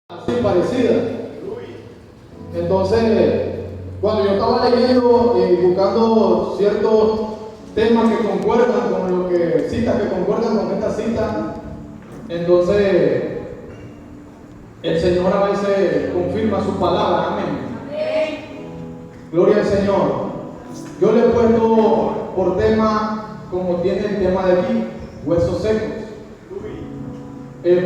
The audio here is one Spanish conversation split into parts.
así parecida. Entonces, cuando yo estaba leyendo y buscando ciertos temas que concuerdan con lo que, citas que concuerdan con esta cita, entonces el Señor a veces confirma su palabra. Amén. Gloria al Señor. Yo le he puesto por tema, como tiene el tema de aquí, huesos secos.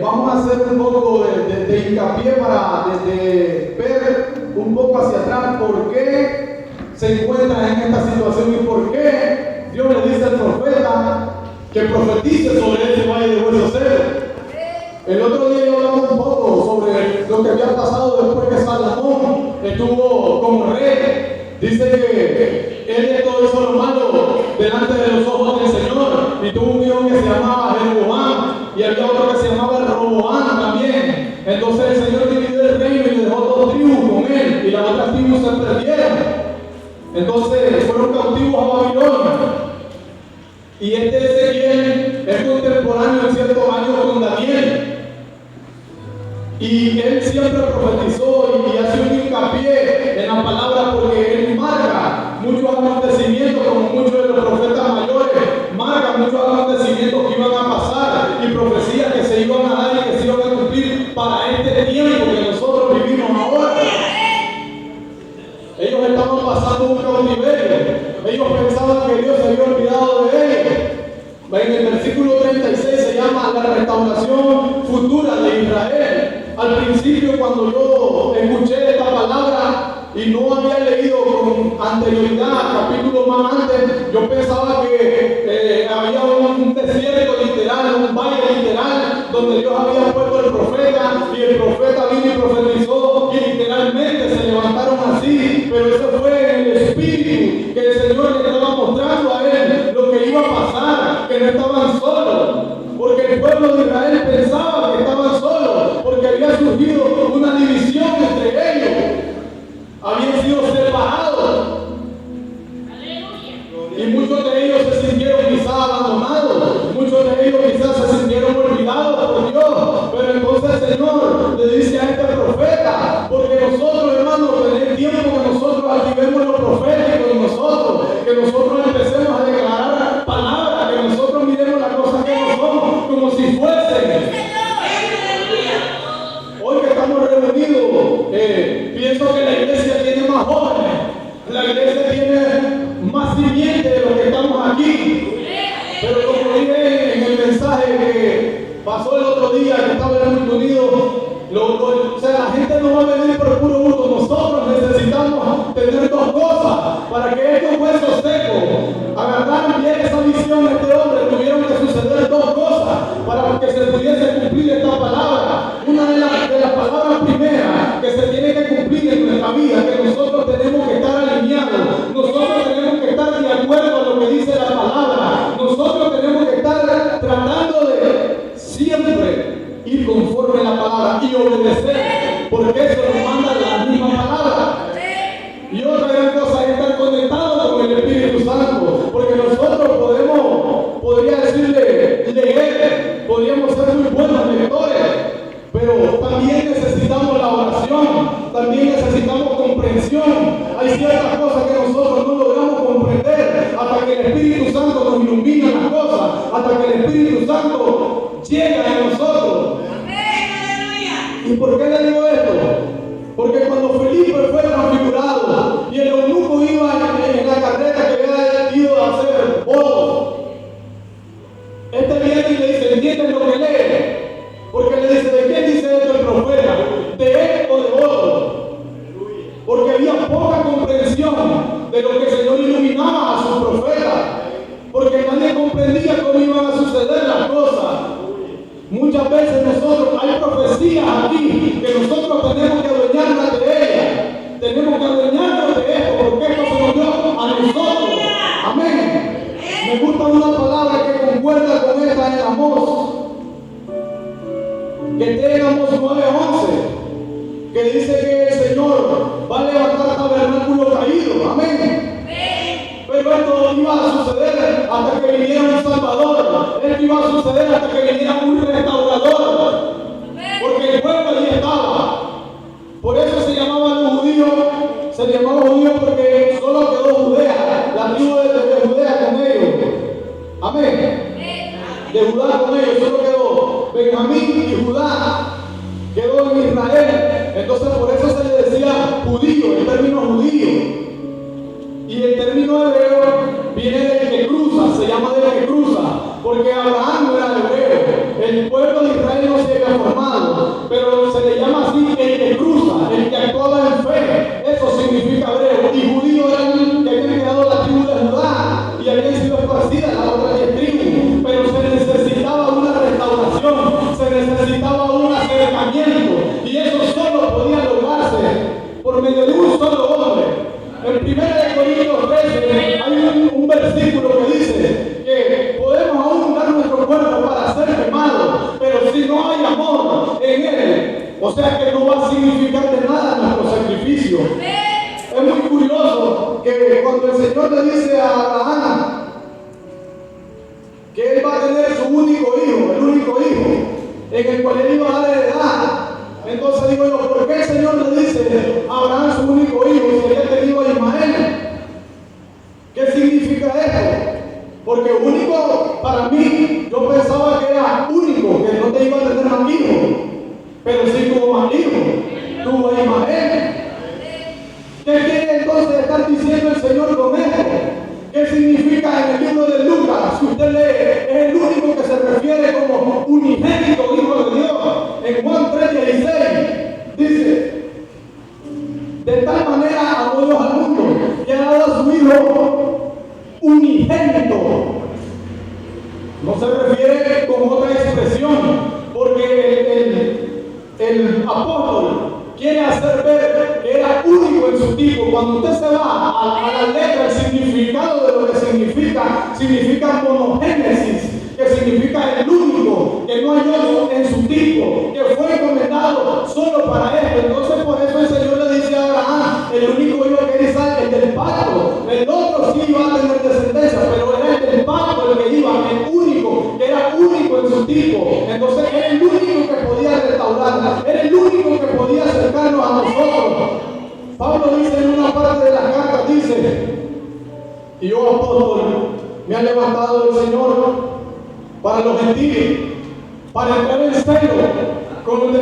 Vamos a hacer un poco de hincapié para ver un poco hacia atrás por qué se encuentra en esta situación y por qué Dios le dice al profeta que profetice sobre ese valle de huesos secos. El otro día yo hablaba un poco sobre lo que había pasado después que Salomón estuvo como rey. Dice que él todo hizo lo malo delante de los ojos del Señor y tuvo un hijo que se llamaba Jeroboam y había otro que se llamaba Roboam también. Entonces el Señor dividió el reino y le dejó dos tribus con él y las otras tribus se perdieron. Entonces fueron cautivos a Babilonia. Y este Ezequiel es contemporáneo en ciertos años con Daniel. Y él siempre profetizó y hace un hincapié en la palabra porque él marca muchos acontecimientos, como muchos de los profetas mayores marcan muchos acontecimientos que iban a pasar y profecías que se iban a dar y que se iban a cumplir para este tiempo que nosotros vivimos ahora. Ellos estaban pasando un cautiverio. Ellos pensaban que Dios se había olvidado de ellos. En el versículo 36 se llama la restauración futura de Israel. Al principio, cuando yo escuché esta palabra y no había leído con anterioridad, capítulos más antes, yo pensaba que había un desierto literal, un valle literal, donde Dios había puesto el profeta y el profeta vino y profetizó y literalmente se levantaron así, pero eso fue en el espíritu que el Señor le estaba mostrando a él lo que iba a pasar, que no estaban solos, porque el pueblo de Israel pensaba que estaban solos, porque había surgido una división entre ellos, habían sido separados. Y muchos de ellos se sintieron quizás abandonados, muchos de ellos quizás se sintieron olvidados por Dios, pero entonces el Señor le dice a este profeta, porque nosotros, hermanos, en el tiempo que nosotros activemos lo profético en nosotros, que nosotros empecemos a declarar palabras, que nosotros miremos las cosas que no somos, como si fuesen. Hoy que estamos reunidos, pienso que la iglesia tiene más jóvenes, la iglesia tiene más simiente de los que estamos aquí. Pero como dije en el mensaje que pasó el otro día, que estaba en el Unido, o sea, la gente no va a venir por puro gusto. Nosotros necesitamos tener dos cosas para que estos huesos secos agarraran bien esa visión de este hombre. Tuvieron que suceder dos cosas para que se pudiese cumplir esta palabra. Una de las palabras primeras que se tiene que cumplir en nuestra vida, que nosotros tenemos que estar alineados, nosotros tenemos que estar de acuerdo a lo que dice la palabra, nosotros tenemos que estar tratando de siempre ir conforme a la palabra y obedecer, porque eso nos manda la misma palabra. Y otra gran cosa es estar conectados con el Espíritu Santo, porque nosotros podría decirle leer, podríamos ser muy buenos lectores, pero también necesitamos la oración, también necesitamos comprensión. Hay ciertas cosas que nosotros no logramos comprender hasta que el Espíritu Santo nos ilumina las cosas, hasta que el Espíritu Santo llega a nosotros. ¿Y por qué le digo esto? Porque cuando Felipe fue transfigurado y el eunuco iba en la carrera que había ido a hacer votos, este viene y le dice, ¿entienden lo que lee? Porque le dice, ¿de quién dice esto el profeta? ¿De él o de otro? Porque había poca comprensión de lo que el Señor iluminaba a sus profetas, porque nadie comprendía cómo iban a suceder las cosas. Muchas veces hay profecías aquí que nosotros tenemos que adueñarnos de ellas, tenemos que adueñarnos de esto, porque esto se nos dio a nosotros. Amén. Me gusta una palabra que concuerda con esta en Amós, que está en Amós 9:11, que dice que el Señor va a levantar tabernáculo caído. Amén. Pero esto iba a suceder hasta que viniera un Salvador. Esto iba a suceder hasta que viniera un restaurador. Porque el pueblo allí estaba. solo quedó Judea, la tribu de Judea con ellos. Amén. De Judá con ellos, solo quedó Benjamín y Judá, quedó en Israel. Entonces por eso se le decía judío, el término judío. Y el término hebreo viene del que cruza, se llama del que cruza, porque Abraham no era hebreo, el pueblo de Israel no se había formado, pero se le llama así el que cruza, el que actuaba en fe. Eso significa hebreo. Y judío eran que habían quedado la tribu de Judá y habían sido esparcidas las otras 10 tribus, pero se necesitaba una restauración, se necesitaba un acercamiento, y eso solo podía lograrse por medio de un solo hombre. En 1 Corintios 13 hay un versículo que dice que podemos aún dar nuestro cuerpo para ser quemados, pero si no hay amor en él, o sea que no va a significar de nada nuestro sacrificio. Es muy curioso que cuando el Señor le dice a Abraham que él va a tener su único hijo, el único hijo, en el cual él iba a dar heredad. Entonces digo yo, ¿por qué el Señor le dice a Abraham su único hijo si había tenido a Ismael? ¿Qué significa esto? Porque único para mí, yo pensaba que era único, que no te iba a tener más hijos, pero sí tuvo más hijos, tuvo a Ismael. ¿Qué quiere entonces estar diciendo el Señor con esto? ¿Qué significa en el libro de Lucas? Si usted lee, es el único que se refiere como unigénito hijo de Dios. En Juan 3:16 dice: de tal manera amó Dios al mundo que ha dado a su hijo unigénito. No se refiere con otra expresión, porque el apóstol quiere hacer ver que era único en su tipo. Cuando usted se va a la letra, el significado de lo que significa monogénesis, que significa el único, que no hay otro en su tipo, que fue encomendado solo para esto. Entonces por eso el Señor le dice a Abraham, el único hijo que era Isaac, el del pacto. El otro sí iba a tener descendencia, pero era el del pacto el que iba, el único, que era único en su tipo. Entonces era el único que podía restaurar, era el único que podía acercarnos a nosotros. Pablo dice en una parte de las cartas, dice: y yo, apóstol, me ha levantado el Señor para los gentiles, para entrar en celo con los de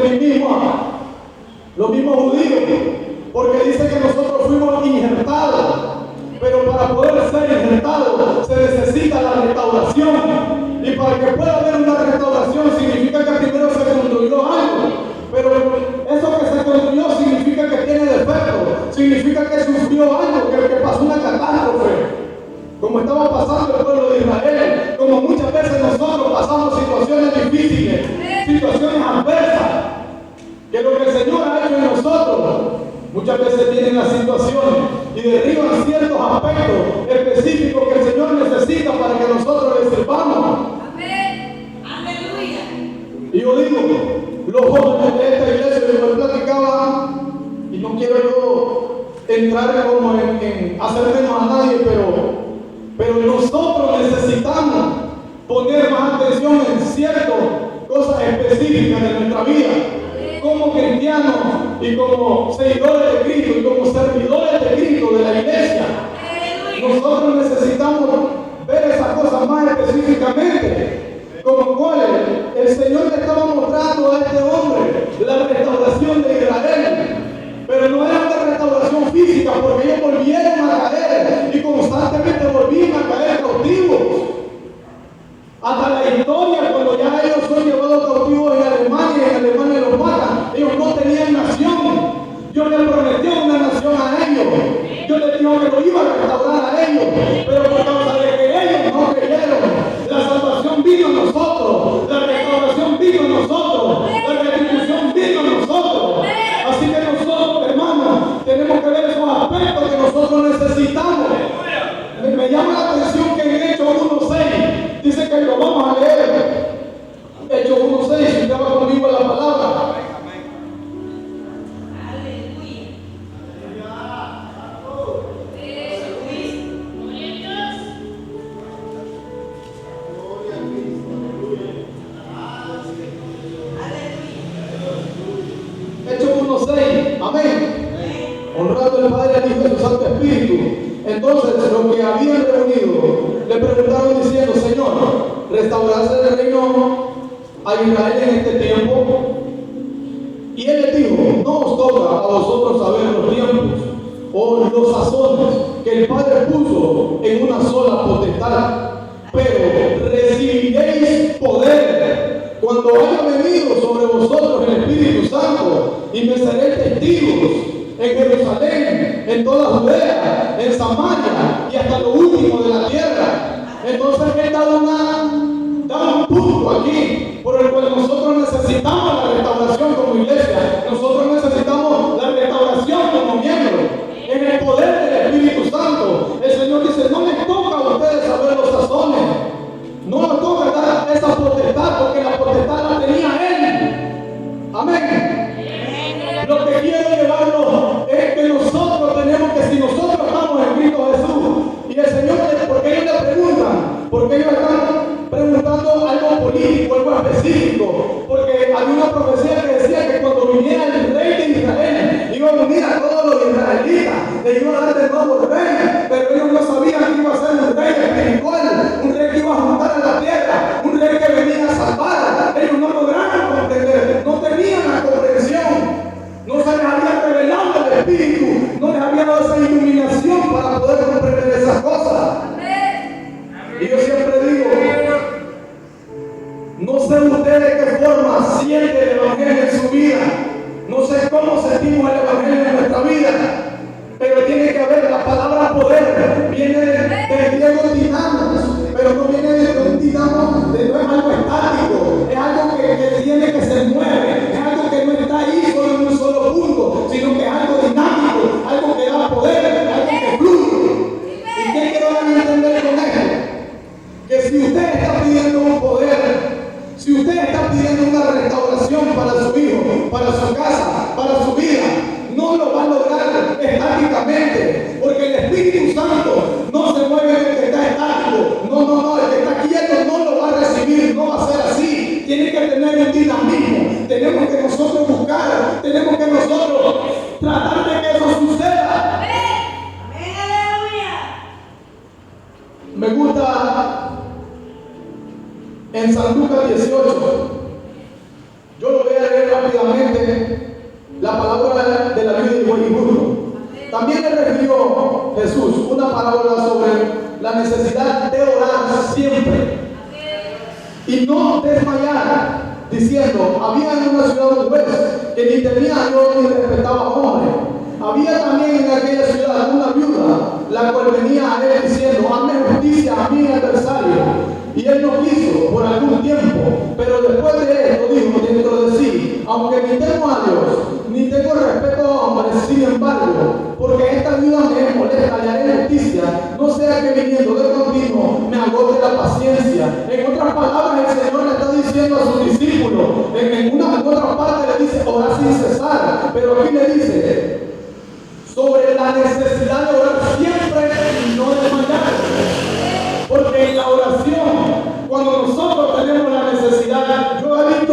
los mismos judíos, porque dice que nosotros fuimos injertados, pero para poder ser injertados se necesita la restauración, y para que pueda haber una restauración significa que primero se construyó algo. Pero eso que se construyó significa que tiene defecto, significa que sufrió algo, que pasó una catástrofe, como estaba pasando el pueblo de Israel, como muchas veces nosotros pasamos situaciones difíciles, situaciones adversas, que lo que el Señor ha hecho en nosotros, muchas veces tienen las situaciones y derriban ciertos aspectos específicos que el Señor necesita para que nosotros le sirvamos. Amén. Aleluya. Y yo digo, los jóvenes de esta iglesia, yo me platicaba, y no quiero yo entrar como en hacer menos a nadie, pero nosotros necesitamos poner más atención en ciertas cosas específicas de nuestra vida, como cristianos y como seguidores de Cristo y como servidores de Cristo de la iglesia. Nosotros necesitamos ver esas cosas más específicamente. Como cuál el Señor le estaba mostrando a este hombre la restauración de Israel, pero no era una restauración física, porque ellos volvieron a caer y constantemente volvían a caer cautivos. Hasta la historia, cuando ya ellos son llevados cautivos en Alemania, y en Alemania los matan, ellos no tenían nación. Dios les prometió una nación a ellos. Dios les dijo que lo iba a restaurar a ellos, pero por causa de que ellos no creyeron, la salvación vino a nosotros, la restauración vino a nosotros, la restitución vino a nosotros. Así que nosotros, hermanos, tenemos que ver esos aspectos que nosotros necesitamos. Me llama la atención que en Hechos 1:6 dice que lo vamos a leer. Hechos 1:6, si usted va conmigo en la palabra. Hechos 1:6, amén. Honrando al Padre, al Hijo y al Santo Espíritu. Entonces los que habían reunido le preguntaron diciendo: Señor, ¿restaurarás el reino a Israel en este tiempo? Y él les dijo: no os toca a vosotros saber los tiempos o los sazones que el Padre puso en una sola potestad, pero recibiréis poder cuando haya venido sobre vosotros el Espíritu Santo, y me seréis testigos en Jerusalén, en toda Judea, en Samaria y hasta lo último de la tierra. Entonces él da un punto aquí por el cual nosotros necesitamos la restauración como iglesia. Nosotros necesitamos la restauración como miembros en el poder del Espíritu Santo. El Señor dice: no me toca a ustedes saber los sazones, no me toca dar esa potestad, porque la potestad la tenía Él. Amén. Lo que quiero llevarlo es que nosotros tenemos que, si nosotros estamos en Cristo Jesús, y el Señor, porque ellos le preguntan, porque ellos están preguntando algo político, algo específico, porque había una profecía que decía que cuando viniera el rey de Israel iba a unir a todos los israelitas, le iba a dar de nuevo rey, pero ellos no sabían que iba a ser un rey espiritual, un rey que iba a juntar a la tierra, un rey que venía a salvar. Ellos no lograron comprender, no tenían la comprensión, no se les había revelado el Espíritu, no les había dado esa iluminación para poder comprender esas cosas. Y yo siempre digo: no sé usted de qué forma siente el Evangelio en su vida, no sé cómo sentimos el Evangelio en nuestra vida, pero tiene que haber la palabra poder, viene del griego dinamos, pero no viene de un dinamo, no es algo estático, es algo que tiene que se mueve, es algo que no está ahí solo en un solo punto, sino que es algo dinámico, algo que da poder, algo que fluye. ¿Y qué quiero dar a entender con esto? Que si usted está pidiendo un poder, si usted está pidiendo una restauración para su hijo, para su casa, para su vida, no lo va a lograr estáticamente, porque el Espíritu Santo no se mueve en el que está estático. No, el que está quieto no lo va a recibir, no va a ser así. Tiene que tener un dinamismo. Tenemos que nosotros buscar, tenemos que nosotros tratar de que eso suceda. Me gusta en San Lucas 18, yo lo voy a leer rápidamente, la palabra de la vida de buen y burro. También le refirió Jesús una parábola sobre la necesidad de orar siempre y no desmayar, diciendo: había en una ciudad un juez que ni temía a Dios ni respetaba a hombre. Había también en aquella ciudad una viuda, la cual venía a él diciendo: hazme justicia a mi adversario. Y él no quiso por algún tiempo, pero después de esto dijo dentro de sí: aunque ni temo a Dios, ni tengo respeto a hombres, sin embargo, porque esta viuda me es molesta, le haré justicia, no sea que viniendo de continuo me agote la paciencia. En otras palabras, el Señor le está diciendo a sus discípulos, en otra parte le dice: orar sin cesar, pero aquí le dice sobre la necesidad de orar siempre y no desmayar. Porque en la oración, cuando nosotros tenemos la necesidad, yo he visto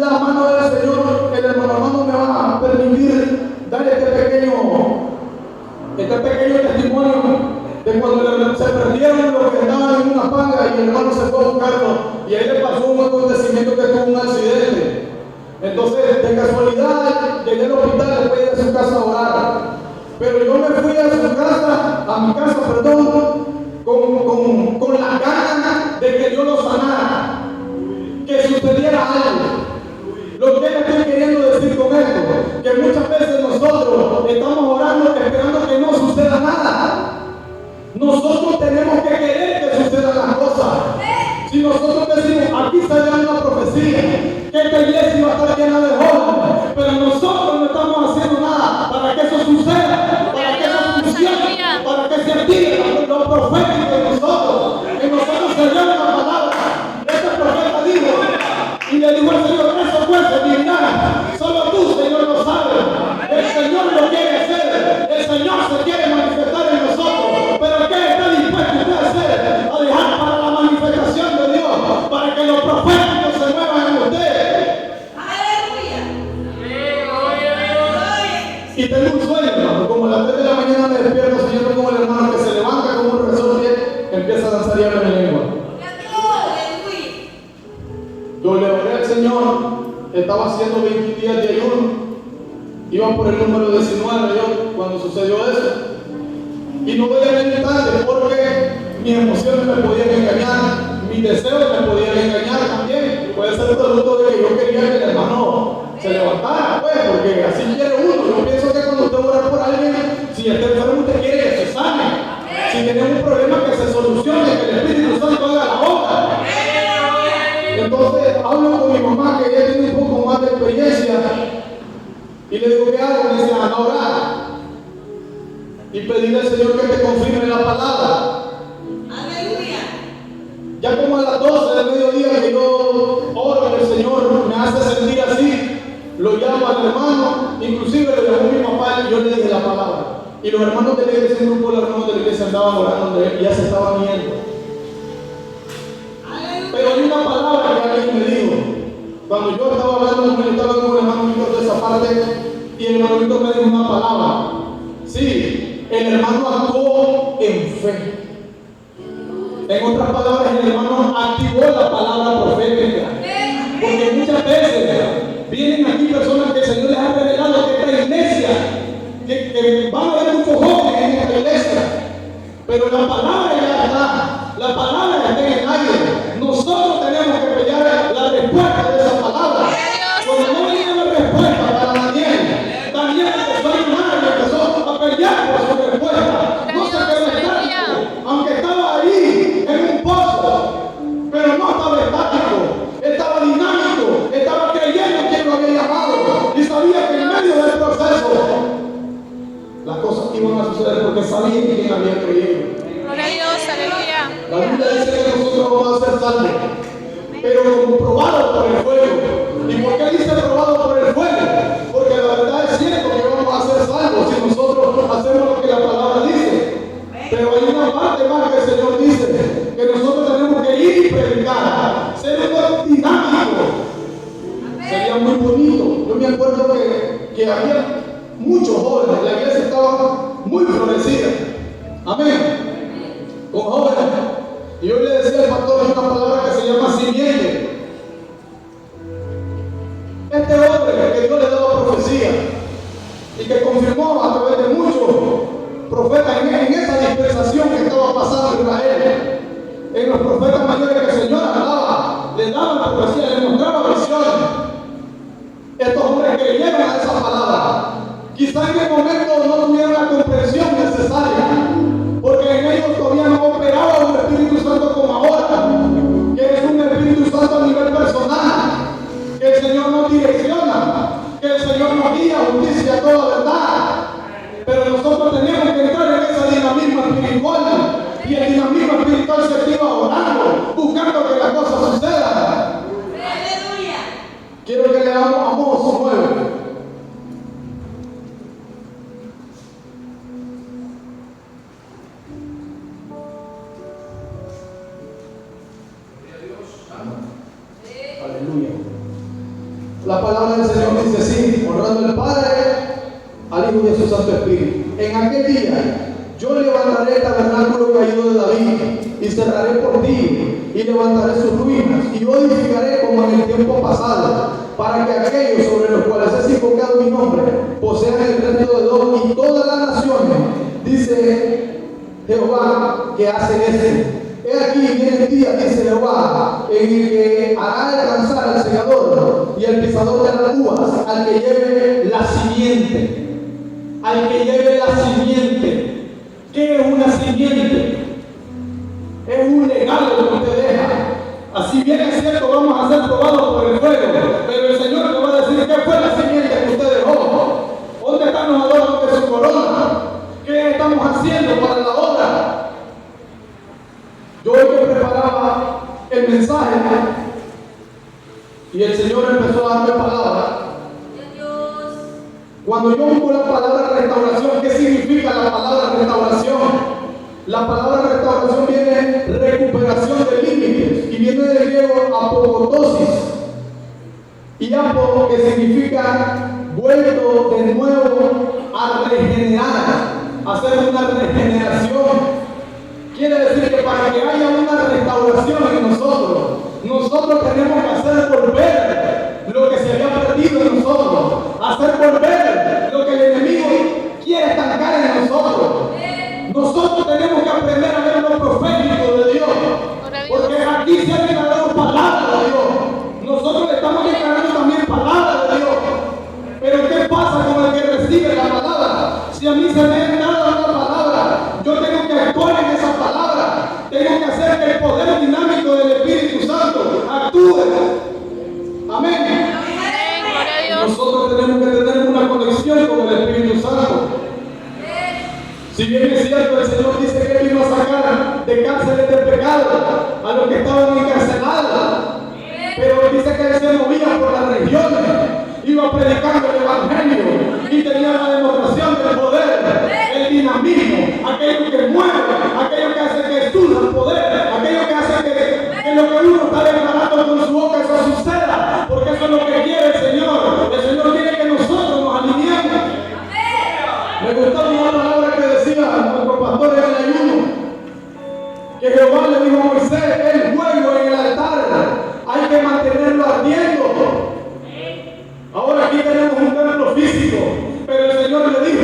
la mano del Señor. El hermano me va a permitir dar este pequeño testimonio de cuando se perdieron los que estaban en una panga y el hermano se fue a buscarlo, y a él le pasó un acontecimiento que tuvo un accidente. Entonces, de casualidad, llegué al hospital después de ir a su casa a orar. Pero yo me fui a mi casa, con la ganas de que Dios lo sanara, que sucediera algo. Lo que le estoy queriendo decir con esto, que muchas veces nosotros estamos orando esperando que no suceda nada. Nosotros tenemos que querer que sucedan las cosas. Si nosotros decimos: aquí sale una profecía, que esta iglesia va a estar llena de jóvenes, pero nosotros no estamos haciendo nada para que eso suceda, para que eso funcione, para que se active lo profético en nosotros, que nosotros se lleve la palabra. Este profeta dijo, y le dijo al Señor: eso fue divinidad, solo tú, Señor, lo sabes. El Señor lo quiere hacer, el Señor se quiere manifestar en nosotros, pero ¿qué está dispuesto usted a hacer? A dejar para la manifestación de Dios, para que los proféticos se muevan en usted. Y tengo un sueño, hermano, como a las 3 de la mañana me despierto soñando como el hermano que se levanta como un Iba por el número 19 yo cuando sucedió eso. Y no voy a venir tarde porque mis emociones me podían engañar, mis deseos me podían engañar también. Puede ser producto de que yo quería que el hermano se levantara, pues, porque así quiere uno. Yo pienso que cuando usted ora por alguien, si está enfermo, usted quiere que se sane. Si tiene un problema, que se solucione, que el Espíritu Santo haga la obra. Entonces hablo con mi mamá, que ella tiene un poco más de experiencia, y le digo, ¿qué hago? Me dice, anda a orar y pedirle al Señor que te confirme la palabra. Aleluya. Ya como a las 12 del mediodía que yo oro, el Señor me hace sentir así, lo llamo al hermano, inclusive le llamó mi papá y yo le dije la palabra. Y los hermanos de la iglesia, un grupo de los hermanos de la iglesia andaban orando donde él, ya se estaban yendo. Pero hay una palabra que alguien me dijo. Cuando yo estaba hablando con él, estaba con el hermano Víctor de esa parte, y el hermano Víctor me dijo una palabra. Sí, el hermano actuó en fe. En otras palabras, el hermano activó la palabra profética. Porque muchas veces vienen aquí personas que el Señor les ha revelado que esta iglesia, que van a haber muchos jóvenes en esta iglesia, pero la palabra ya está, la palabra está en el aire. Nosotros tenemos que pelear la respuesta de esa palabra. Cuando no venía la respuesta para Daniel empezó a ayunar y empezó a pelear por su respuesta. No se quedó estático, aunque estaba ahí en un pozo, pero no estaba estático, estaba dinámico, estaba creyendo quién lo había llamado y sabía que en medio del proceso las cosas iban a suceder porque sabía en quién había creído. Gloria a Dios, aleluya. La Biblia dice que nosotros vamos a ser salvos, pero como probado por el fuego. ¿Y por qué dice probado por el fuego? Porque la verdad es cierto que vamos a ser salvos si nosotros hacemos lo que la palabra dice. Pero hay una parte más que el Señor dice, que nosotros tenemos que ir y predicar, ser un dinámico. Sería muy bonito. Yo me acuerdo que había muchos jóvenes, la iglesia estaba muy florecida. Amén. Con jóvenes. Y yo le decía al pastor una palabra que se llama simiente. Este hombre que Dios le daba profecía y que confirmó a través de muchos profetas en esa dispensación que estaba pasando en Israel, en los profetas mayores que el Señor hablaba, le daba la profecía, le mostraba visiones. Estos hombres creyeron a esa palabra. Quizá en el momento no tuvieron la comprensión necesaria, porque en ellos todavía no operaba un Espíritu Santo como ahora, que es un Espíritu Santo a nivel personal, que el Señor nos direcciona, que el Señor nos guía, justicia, toda verdad. Pero nosotros tenemos que entrar en ese dinamismo espiritual, y el dinamismo espiritual se activa orando, buscando que las cosas sucedan. Aleluya. Quiero que leamos Amós 9. Aleluya. La palabra del Señor dice así, honrando al Padre, al Hijo y a su Santo Espíritu. En aquel día yo levantaré el tabernáculo caído de David y cerraré por ti y levantaré sus ruinas y yo edificaré como en el tiempo pasado, para que aquellos sobre los cuales es invocado mi nombre posean el resto de Edom y todas las naciones, dice Jehová, que hacen esto. He aquí viene el día, dice Jehová, en el que hará alcanzar al segador y al pisador de las uvas, al que lleve la simiente. Al que lleve la simiente. ¿Qué es una simiente? Es un regalo que usted deja. Así bien es cierto, vamos a ser probados por el fuego, pero el Señor le va a decir qué fue la simiente que usted dejó. ¿Dónde están los adornos de su corona? ¿Qué estamos haciendo para la obra? Yo hoy que preparaba el mensaje y el Señor empezó a darme palabras. Cuando yo busco la palabra restauración, ¿qué significa la palabra restauración? La palabra restauración viene recuperación de límites y viene del griego apodosis. Y apo, que significa vuelto de nuevo a regenerar, hacer una regeneración. Quiere decir que para que haya una restauración en nosotros tenemos que hacer volver lo que se había perdido en nosotros, hacer volver Si a mí se me ha dado una palabra, yo tengo que actuar en esa palabra. Tengo que hacer que el poder dinámico del Espíritu Santo actúe. Amén. Amén. Gloria a Dios. Nosotros tenemos que tener una conexión con el Espíritu Santo. Si bien es cierto, el Señor dice que vino a sacar de cárceles de pecado a los que estaban encarcelados, pero dice que Él se movía por las regiones, iba predicando el Evangelio y tenía la demostración del poder, el dinamismo, aquello que mueve, aquello que hace que surja el poder, aquello que hace que lo que uno está declarando con su boca eso suceda, porque eso es lo que quiere el Señor. El Señor quiere que nosotros nos alineemos. Me gustaba una palabra que decía nuestro pastor en el ayuno, que Jehová le dijo a Moisés: el fuego en el altar hay que mantenerlo ardiendo. Ahora aquí tenemos un templo físico, pero el Señor le dijo: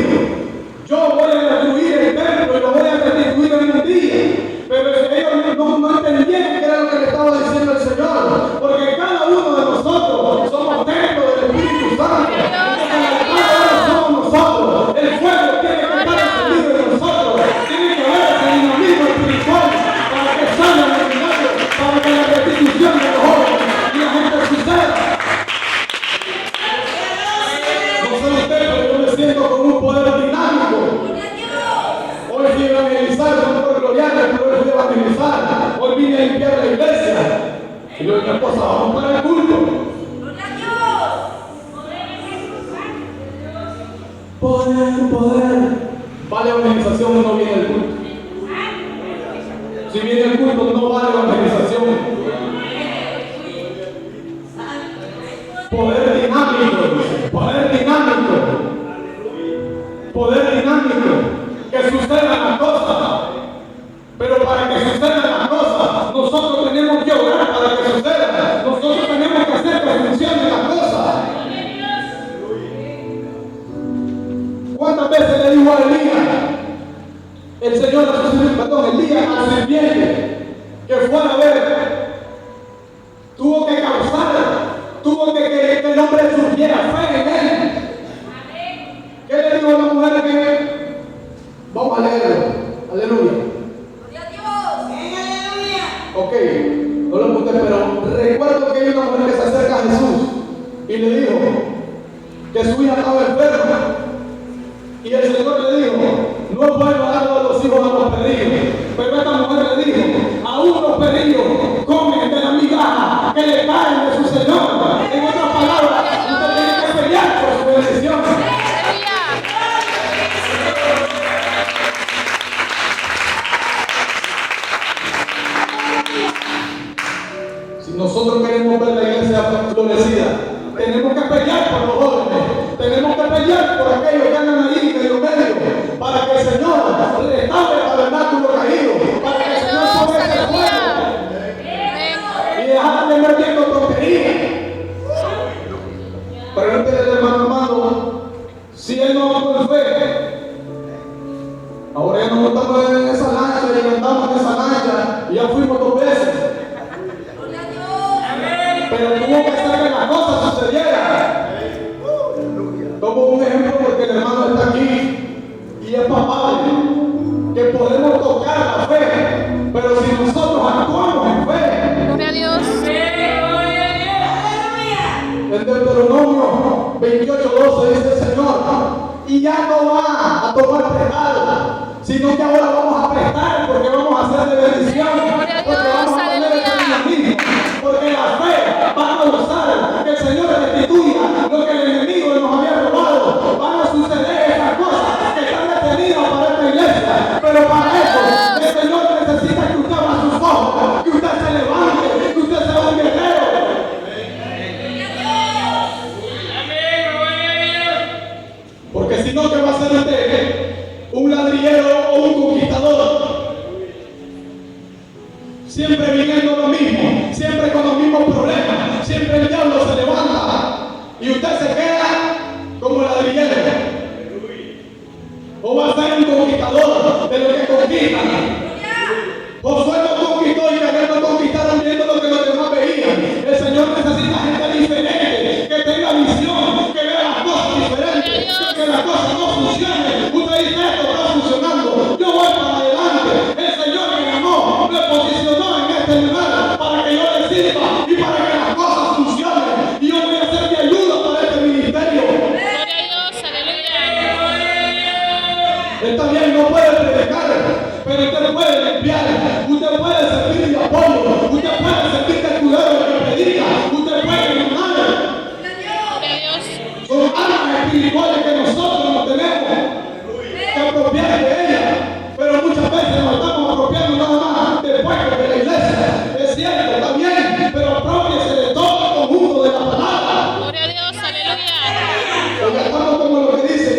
yo voy a destruir el templo y lo voy a restituir en un día. Pero ellos no entendieron qué era lo que le estaba diciendo el Señor, porque cada uno de nosotros somos templo del Espíritu Santo. Nosotros, el fuego tiene que estar encendido en nosotros, tiene que haber ese dinamismo espiritual para que salgan los milagros, para que la restitución de los jóvenes y la gente suceda. No sé usted, pero yo me siento con un poder dinámico. Hoy fui a evangelizar, no por gloriarme, pero hoy fui a evangelizar. Hoy vine a limpiar la iglesia. Y yo y mi esposa vamos para el culto. Poder. Vale evangelización, no viene el culto. Si viene el culto, no vale evangelización. Poder dinámico. Poder dinámico. Que sucedan las cosas. Pero para que sucedan las cosas, nosotros tenemos que orar para que sucedan. Nosotros tenemos que hacer que funcionen las cosas. ¿Cuántas veces le dijo a Elías, el Señor Elías al sirviente, que fuera a ver? Tuvo que que el hombre tuviera fe en él. ¿Qué le dijo a la mujer que? Vamos a leerlo. Aleluya. Ok, no lo apunté, pero recuerdo que hay una mujer que se acerca a Jesús y le dijo que su hija estaba enferma. Y el Señor le dijo: no puedo dar a los hijos a los perrillos. Pero esta mujer le dijo: aún los perrillos comen de la migaja que le caen de su Señor. En otras palabras, usted tiene que pelear por su bendición. Si nosotros queremos ver la iglesia florecida, tenemos que pelear por los jóvenes. Tenemos que pelear por aquellos que andan ahí en los medios, para que el Señor restaure el tabernáculo caído, para que el Señor ponga ese fuego y dejar de estar viendo tonterías. Pregúntele al hermano, si él no va por fe. Ahora ya no montamos en esa lancha y andamos en esa lancha y ya fuimos 2 veces. Pero tuvo que hacer que las cosas sucedieran. Tomo un ejemplo porque el hermano está aquí y es palpable que podemos tocar la fe, pero si nosotros actuamos en fe. Gloria a Dios. En Deuteronomio 28:12 dice el Señor: y ya no va a tomar prestado, sino que ahora vamos a prestar, porque vamos a hacer de bendición, porque vamos a tener ese dinamismo, porque la fe va a causar que el Señor restituya lo que el enemigo nos había robado. Van a suceder esas cosas que están detenidas para esta iglesia, pero para eso el Señor necesita que usted abra sus ojos, que usted se levante, que usted sea un guerrero. Porque si no, ¿qué va a hacer usted? ¿Un ladrillero o un conquistador? Siempre viniendo lo mismo, siempre con los mismos problemas, siempre el diablo se levanta y usted se queda como ladrillero. O va a ser un conquistador de lo que conquistan. Josué no conquistó y Caleb no conquistaron viendo lo que los demás veían. El Señor necesita gente diferente, que tenga visión, que vea las cosas diferentes, que las cosas no funcionen. Usted Está bien, no puede predicar, pero usted puede limpiar, usted puede servir de apoyo, usted puede servir de escudero que predica, usted puede animar. Gloria a Dios. Son armas espirituales que nosotros nos tenemos que apropiar de ellas, pero muchas veces nos estamos apropiando nada más del pueblo de la iglesia. Es cierto, está bien, pero apropiese de todo el conjunto de la palabra. Gloria a Dios. Aleluya. Porque estamos como lo que dice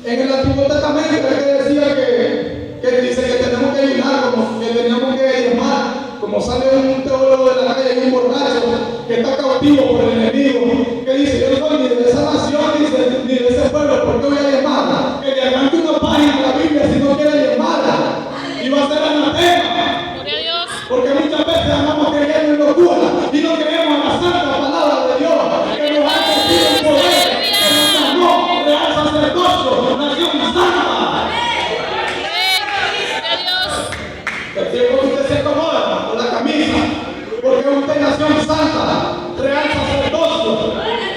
en el Antiguo Testamento, que decía que dice que tenemos que ayunar, como que teníamos que diezmar, como sale un teólogo de la calle y un borracho que está cautivo por el enemigo, que dice, yo no soy ni de esa nación, dice, ni de ese pueblo, ¿por qué voy a diezmar? Que le arranque una página de la Biblia si no quiere diezmar, y va a ser anatema. Gloria a Dios. Porque muchas veces andamos creyendo en locura y no creemos en la santa palabra de Dios, que nos ha conocido el poder, que nos llamó real sacerdocio, nación santa. Gloria a Dios. El tiempo que usted se acomoda con la camisa, porque usted es nación santa, real sacerdocio,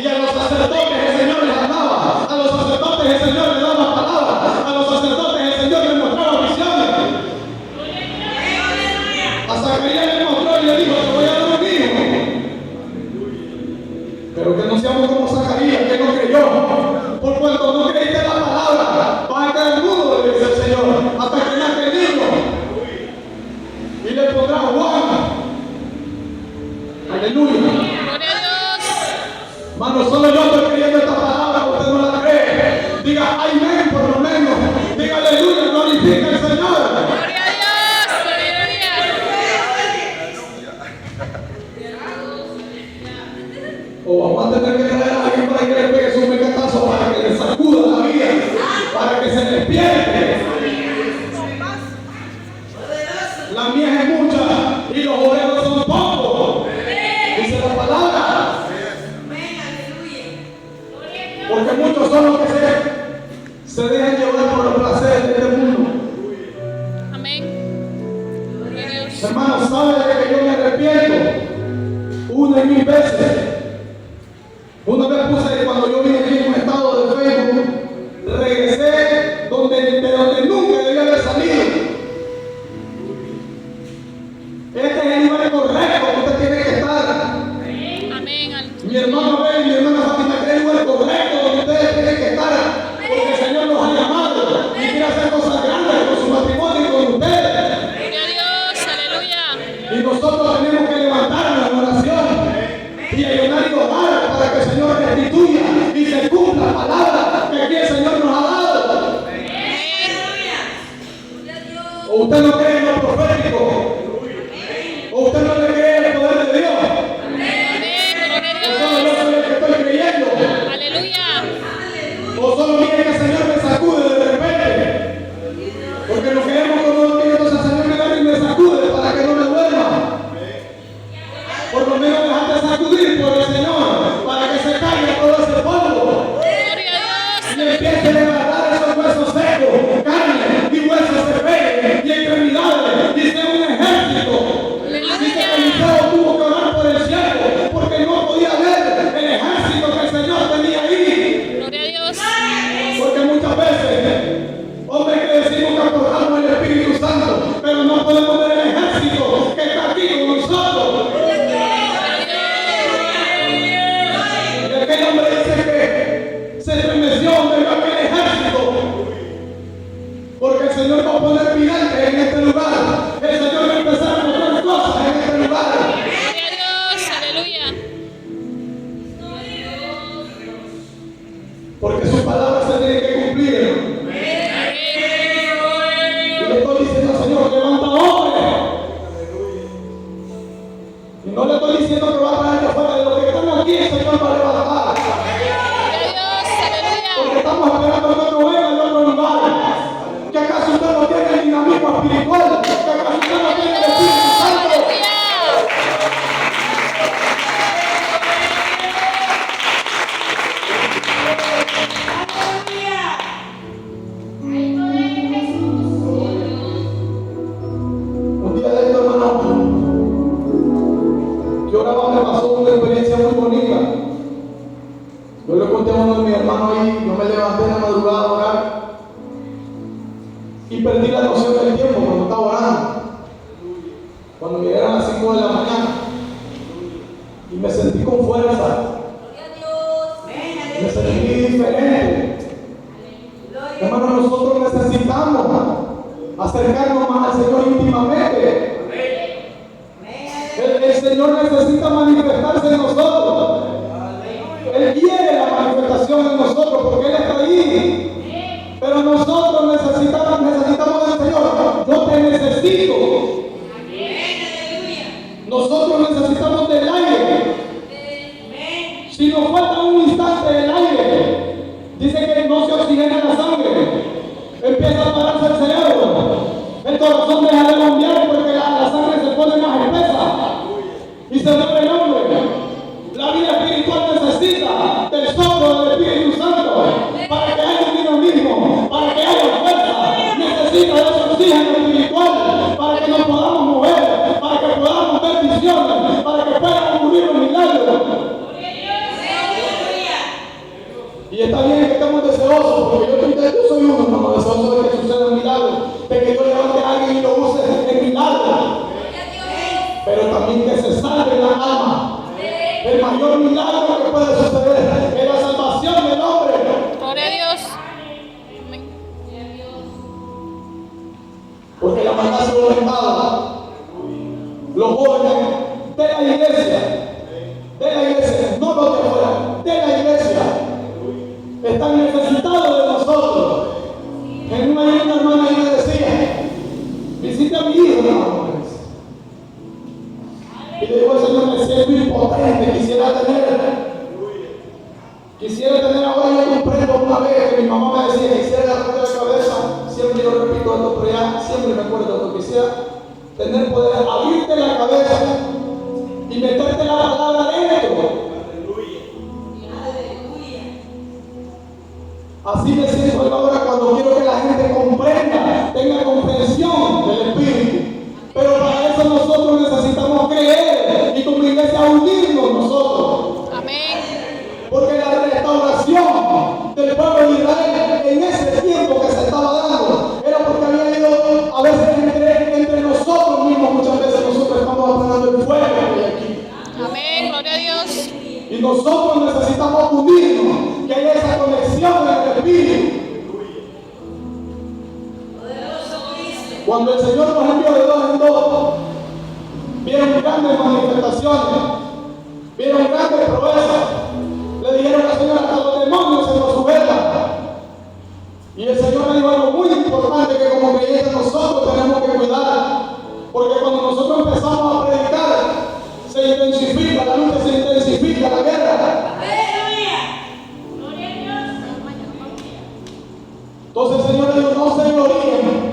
y a los sacerdotes el Señor les hablaba, a los sacerdotes el Señor les daba palabras, a los sacerdotes el Señor les mostraba visiones. A Zacarías le mostró y le dijo, te voy a dar un hijo. Pero que no seamos como Zacarías, que no creyó. Por cuanto no creíste la palabra, vas a quedar mudo, le dice el Señor, hasta que nazca el niño. Y le pondrá Juan. Aleluya. Gloria a Dios. Mano, solo yo estoy creyendo esta palabra, usted no la cree. Diga amén por lo menos. Diga aleluya, glorifica al Señor. Gloria a Dios. Aleluya. O vamos a tener que traer a alguien para que le pegue su mecatazo, para que le sacuda la vida, para que se despierte. La mies es mucha y los obreros son pocos. Dice la palabra. Porque muchos son los que se dejan llevar por los placeres de este mundo. Amén. Gloria a Dios. Hermanos, ¿sabe de que yo me arrepiento? Una y mil veces. Una vez puse, cuando yo vine aquí en un estado de Facebook, regresé de donde nunca debía haber salido. Este es el lugar correcto que usted tiene que estar. Amén. Mi hermano Abel y mi hermana Fátima, este es el lugar correcto donde ustedes tienen que estar. Porque el Señor los ha llamado y quiere hacer cosas grandes con su matrimonio y con ustedes. Gloria a Dios. Aleluya. Y nosotros tenemos que levantarnos en oración y ayunar y orar para que el Señor restituya y se cumpla la palabra que aquí el Señor nos ha dado. ¿O usted no cree en lo profético? ¿O usted no le cree en el poder de Dios? Amén. ¿O Gloria solo a yo soy el que estoy creyendo? Dios. Aleluya. ¿O solo quiere que el Señor me sacude de repente? Porque no queremos como no quiere, entonces el Señor me da y me sacude para que no me duerma. Por lo menos dejarte sacudir por el Señor para que se caiga todo ese polvo Gloria a y Dios. empiece a levantar esos huesos secos, carne y huesos se peguen y extremidades y sea un ejército. Dice que Eliseo tuvo que orar por el cielo porque no podía ver el ejército que el Señor tenía ahí. Gloria a Dios. Porque muchas veces, hombres que decimos que aportamos el Espíritu Santo, pero no podemos ver el ejército que está aquí con nosotros. Y aquel hombre dice que se estremeció donde vio aquel ejército. Porque el Señor va a poner gigantes en este lugar. El Señor va a empezar a mostrar cosas en este lugar. Gloria a Dios. Aleluya. Porque su palabra se tiene que cumplir, hermano. Y le estoy diciendo, Señor, levanta hombres. Y no le estoy diciendo que va a traer de afuera de los que están aquí, el Señor va a levantar. Gloria a Dios. Aleluya. Porque estamos esperando que otro venga de otro lugar. ¿Que acaso usted no tiene el dinamismo espiritual? ¿Que acaso usted no tiene el Espíritu Santo? Aleluya. Un día de esto, hermano, yo oraba, me pasó una experiencia muy bonita. Yo le conté a uno de mis hermanos ahí, yo me levanté en la madrugada a orar y perdí la noción del tiempo cuando estaba orando. Cuando llegué a las 5 de la mañana y me sentí con fuerza, me sentí diferente. Hermanos, nosotros necesitamos acercarnos más al Señor íntimamente. El Señor necesita manifestarse en nosotros. Él quiere la manifestación en nosotros porque Él está ahí. Pero nosotros necesitamos del Señor. Yo te necesito. Nosotros necesitamos del aire. Si nos falta un instante del aire, dice que no se oxigena la sangre, empieza a pararse el cerebro, el corazón deja de bombear porque la sangre se pone más espesa y se mueve el hombre. La vida espiritual necesita del soplo del Espíritu Santo para que haya un dinamismo, para que haya fuerza. Necesita de ese oxígeno espiritual para que nos podamos mover, para que podamos ver visiones, para que puedan ocurrir los milagros. Y está bien que estemos deseosos, porque yo soy uno, hermano, deseoso de que suceda un milagro, de que yo levante a alguien y lo use en milagro. Pero también que se salve la alma. El mayor milagro que puede suceder es la salvación del hombre. Gloria a Dios. Amén. Porque la maldad se lo rentaba. Los jóvenes de la iglesia, no los de afuera, de la iglesia, están necesitados de nosotros. En una hermana ahí me decía, visita a mi hijo, hermano. Y le digo al Señor, me siento impotente, quisiera tener ahora, yo comprendo una vez que mi mamá me decía, quisiera agarrarte la cabeza, siempre yo repito esto, pero ya siempre me acuerdo de esto, quisiera tener poder, abrirte la cabeza y meterte la palabra dentro. Así me siento yo ahora cuando quiero que la gente comprenda, tenga comprensión del Espíritu. Pero para eso nosotros necesitamos creer y como iglesia unirnos nosotros. Amén. Porque la restauración del pueblo de Israel en ese tiempo que se estaba dando era porque había ido a veces entre nosotros mismos, muchas veces nosotros estamos apagando el fuego que hay aquí. Amén. Gloria a Dios. Y nosotros necesitamos unirnos, que haya esa conexión en el Espíritu. Cuando el Señor nos envió de dos en dos, vieron grandes manifestaciones, vieron grandes proezas. Le dijeron al Señor, hasta los demonios se nos sujetan. Y el Señor le dijo algo muy importante que como creyentes nosotros tenemos que cuidar. Porque cuando nosotros empezamos a predicar, se intensifica la lucha, se intensifica la guerra. Entonces el Señor le dijo, no se glorien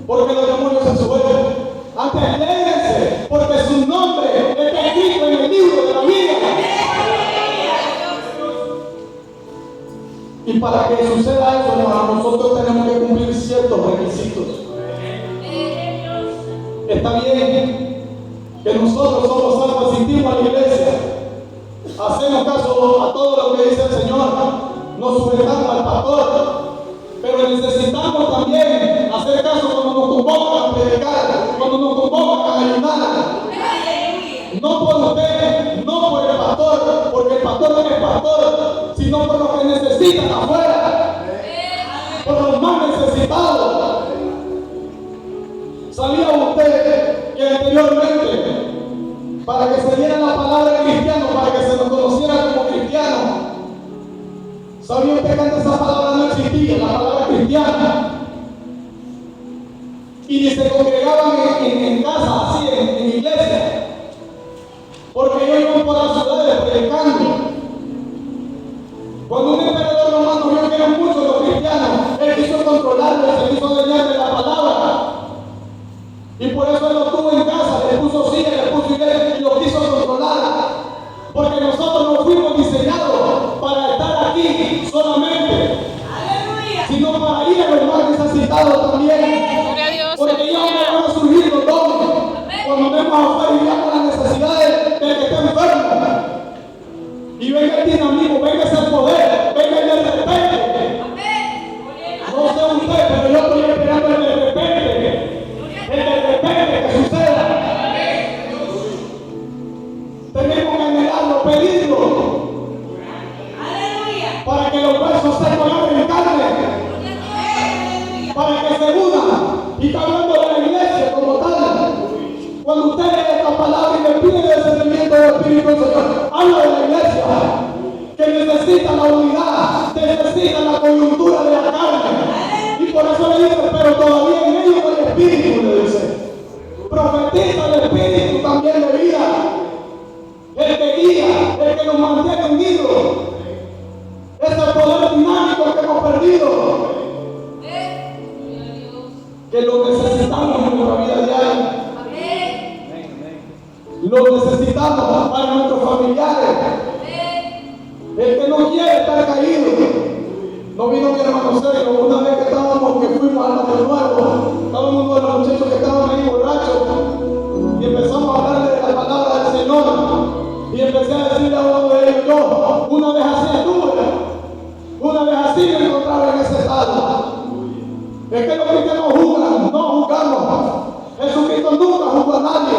porque los demonios se sujetan. Antes alégrense porque su nombre está escrito en el libro de la vida. Y para que suceda eso, hermano, nosotros tenemos que cumplir ciertos requisitos. Está bien que nosotros somos salvos, asistimos a la iglesia, hacemos caso a todo lo que dice el Señor, nos sujetamos al pastor. Pero necesitamos también hacer caso cuando nos convocan a predicar, cuando nos convocan a ayunar. No por usted, no por el pastor, porque el pastor no es pastor, sino por los que necesitan afuera, por los más necesitados. ¿Sabía usted que anteriormente, para que se diera la palabra cristiano, para que se nos conociera como cristianos, ¿sabía usted que antes esa palabra no existía, la palabra cristiana? Y ni se congregaban en casa, así, en iglesia, porque ellos iban por las ciudades predicando. Cuando un emperador romano vio que eran muchos los cristianos, él quiso controlarlos, se quiso dañar de la palabra. Y por eso él los tuvo en casa, les puso sillas, les puso iglesia y los quiso controlar. Porque nosotros no fuimos diseñados para estar aquí solamente, sino para ir a los más necesitados también. Gloria a Dios. Porque ya no van a surgir los dones cuando vemos afuera y veamos las necesidades del que está enfermo. Y venga el dinamismo, venga ese poder, venga el de repente. No sé usted, pero yo estoy esperando el de repente. algo serio. Una vez que fuimos al Barrio Nuevo, estaba uno de los muchachos que estaban ahí borrachos y empezamos a hablarle de la palabra del Señor. Y empecé a decirle a uno de ellos, yo una vez así estuve, una vez así me encontraba en ese estado. Es que los cristianos juzgan, no juzgamos. Jesucristo nunca juzgó a nadie.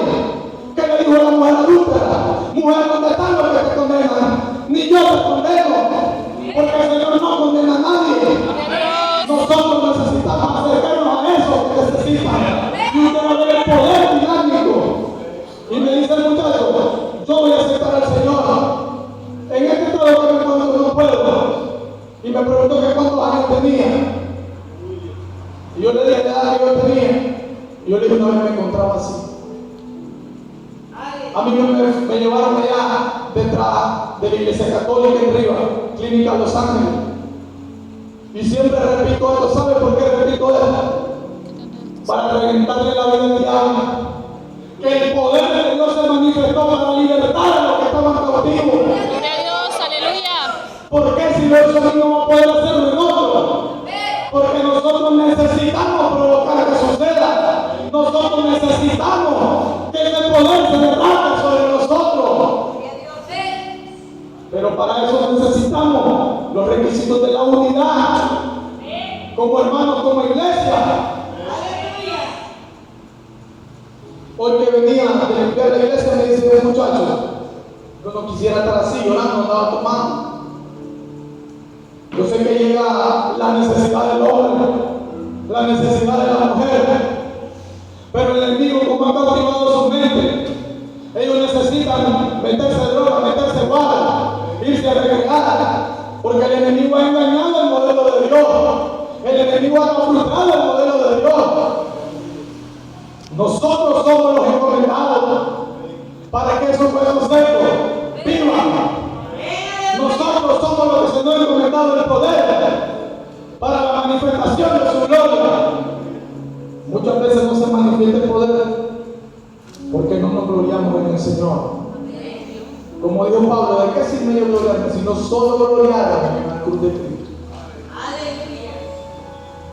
¿Qué le dijo a la mujer adúltera? Mujer, ¿dónde están los que te condenan? Ni yo te condeno, porque el Señor no condena a nadie. Nosotros necesitamos acercarnos a eso que necesitan. Y usted va a ver el poder dinámico. Y me dice el muchacho, yo voy a aceptar al Señor. En este estado que me encuentro no puedo. Y me preguntó que cuántos años tenía. Y yo le dije la edad que yo tenía. Y yo le dije, una vez me encontraba así. A mí me llevaron allá detrás de la iglesia católica en Riva, Clínica Los Ángeles. Y siempre repito esto. ¿Sabe por qué repito esto? Para reventarle la vida al diablo. Que el poder de Dios se manifestó para libertar a los que estaban cautivos. Gloria a Dios, aleluya. ¿Por qué si Dios no va a poder hacerlo en nosotros? Porque nosotros necesitamos provocar que suceda. Nosotros necesitamos que ese poder se derrame sobre nosotros. Pero para eso necesitamos los requisitos de la unidad. Como hermanos, como iglesia. Hoy que venía de limpiar la iglesia me dice, muchacho, yo no quisiera estar así llorando, andaba tomando. Yo sé que llega la necesidad del hombre, la necesidad de la mujer, pero el enemigo, como ha cautivado su mente, ellos necesitan meterse droga, meterse bala, irse a recrear, porque el enemigo ha engañado el modelo de Dios, el enemigo ha frustrado el modelo de Dios. Nosotros somos los encomendados para que esos huesos secos vivan. Nosotros somos los que se nos ha encomendado el poder para la manifestación de su gloria. Muchas veces no se manifiesta el poder porque no nos gloriamos en el Señor. Como dijo Pablo, ¿de qué sirve yo gloriarme si no solo gloriarme en la cruz de Cristo?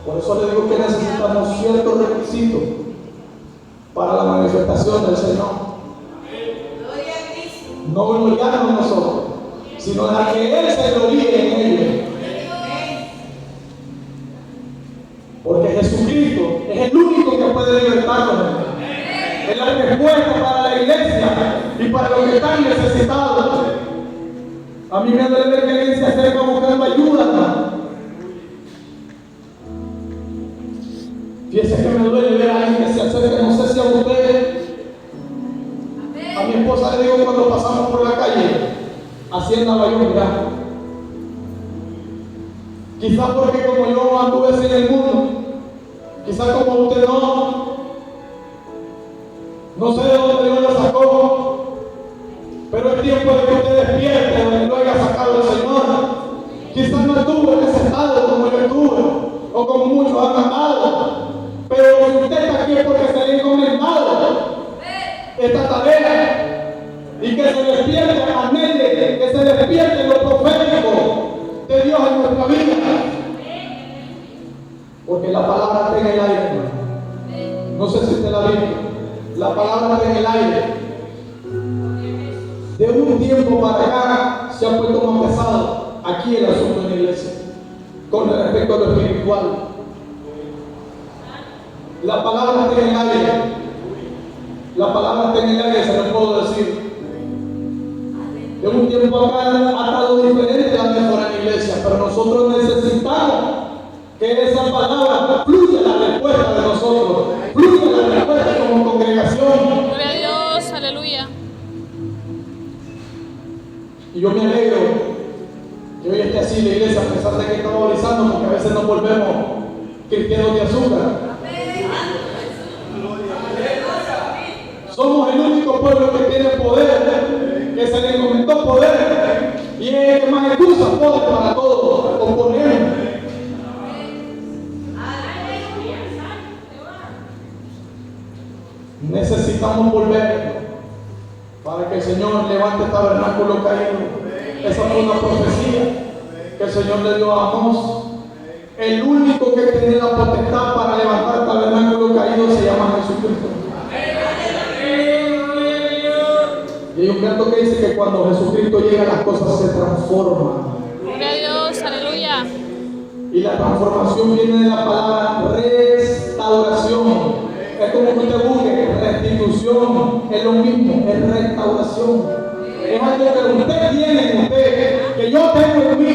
Por eso le digo que necesitamos ciertos requisitos para la manifestación del Señor. No gloriarnos nosotros, sino dejar que Él se gloríe en ellos. Porque Jesucristo es el único que puede libertarnos. Es la respuesta para la iglesia y para los que están necesitados. A mí me duele ver que alguien se acerca buscando ayuda. Fíjese que me duele ver a alguien que se acerca, no sé si a usted. A mi esposa le digo cuando pasamos por la calle, así andaba yo mirando. Quizás porque como yo anduve así en el mundo, quizás como usted no sé de dónde Dios lo sacó, pero es tiempo de que usted despierte donde lo haya sacado el Señor. Quizás no estuvo en ese estado como yo estuve, o como muchos han andado, pero si usted está aquí es porque se le ha encomendado esta tarea, y que se despierte a Nele, que se despierte lo profético de Dios en nuestra vida, porque la palabra está en el aire. No sé si usted la vio, la palabra está en el aire. De un tiempo para acá se ha puesto más pesado aquí el asunto en la iglesia con respecto a lo espiritual. La palabra está en el aire. La palabra está en el aire, se lo puedo decir. De un tiempo acá ha estado diferente la mejora en la iglesia, pero nosotros necesitamos que esa palabra fluya la respuesta de nosotros, fluya la respuesta como congregación. Gloria a Dios, aleluya. Y yo me alegro que hoy esté así la iglesia, a pesar de que estamos valorizando, porque a veces nos volvemos cristianos de azúcar. Somos el único pueblo que tiene poder, que se le encomendó poder, y es el que más excusa pone para todo, oponemos. Necesitamos volver para que el Señor levante el tabernáculo caído. Esa fue una profecía que el Señor le dio a Amós. El único que tiene la potestad para levantar tabernáculo caído se llama Jesucristo. Y hay un canto que dice que cuando Jesucristo llega las cosas se transforman. Gloria a Dios, aleluya. Y la transformación viene de la palabra restauración. Es como que usted busque restitución, es lo mismo, es restauración. Es algo que usted tiene en usted, que yo tengo en mí,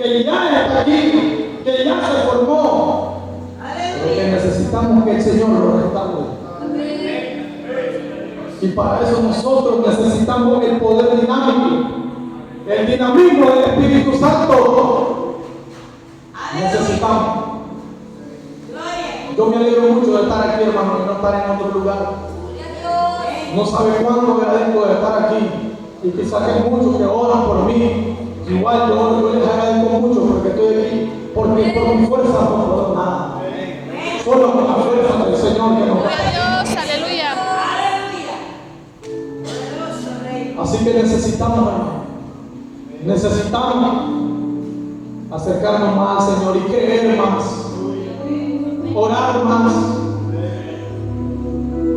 que ya está aquí, que ya se formó. Pero que necesitamos que el Señor lo restaure. Y para eso nosotros necesitamos el poder dinámico, el dinamismo del Espíritu Santo. Necesitamos. Yo me alegro mucho de estar aquí, hermano, y no estar en otro lugar. No sabe cuánto agradezco de estar aquí. Y quizás hay muchos que oran por mí. Igual yo les agradezco mucho porque estoy aquí. Porque por mi fuerza no puedo nada. Solo con la fuerza del Señor que nos da. Gloria a Dios, aleluya. Así que necesitamos, hermano. Necesitamos acercarnos más al Señor y creer más. Orar más,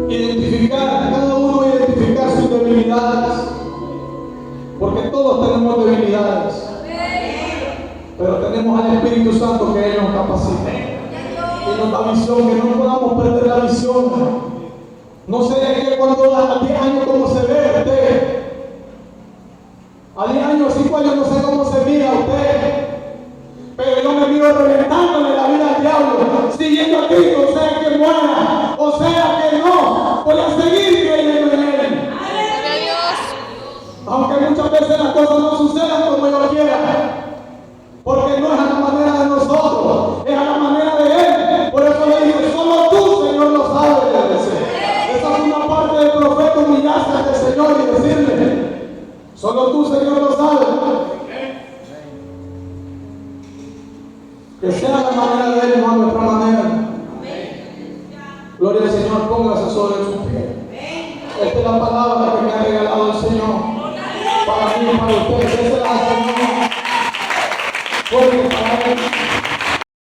identificar, cada uno identificar sus debilidades, porque todos tenemos debilidades, pero tenemos al Espíritu Santo que Él nos capacita y nos da visión, que no podamos perder la visión. No sé que cuando a 10 años cómo se ve usted, a 10 años, 5 años no sé cómo se mira usted. Pero yo me miro reventándole la vida al diablo, siguiendo a Cristo, sea que muera, o sea que no, voy a seguir creyendo en Él. Gloria a Dios. Aunque muchas veces las cosas no sucedan como yo quiera, porque no es a la manera de nosotros, es a la manera de Él. Por eso le dije, solo tú, Señor, lo sabes. Esa es una parte del profeta, humillarse ante el Señor y decirle, solo tú, Señor, lo sabes. Que sea la manera de Él, no a nuestra manera. Gloria al Señor, póngase sobre sus pies. Esta es la palabra que me ha regalado el Señor. Para mí y para ustedes. Esa es la Señor.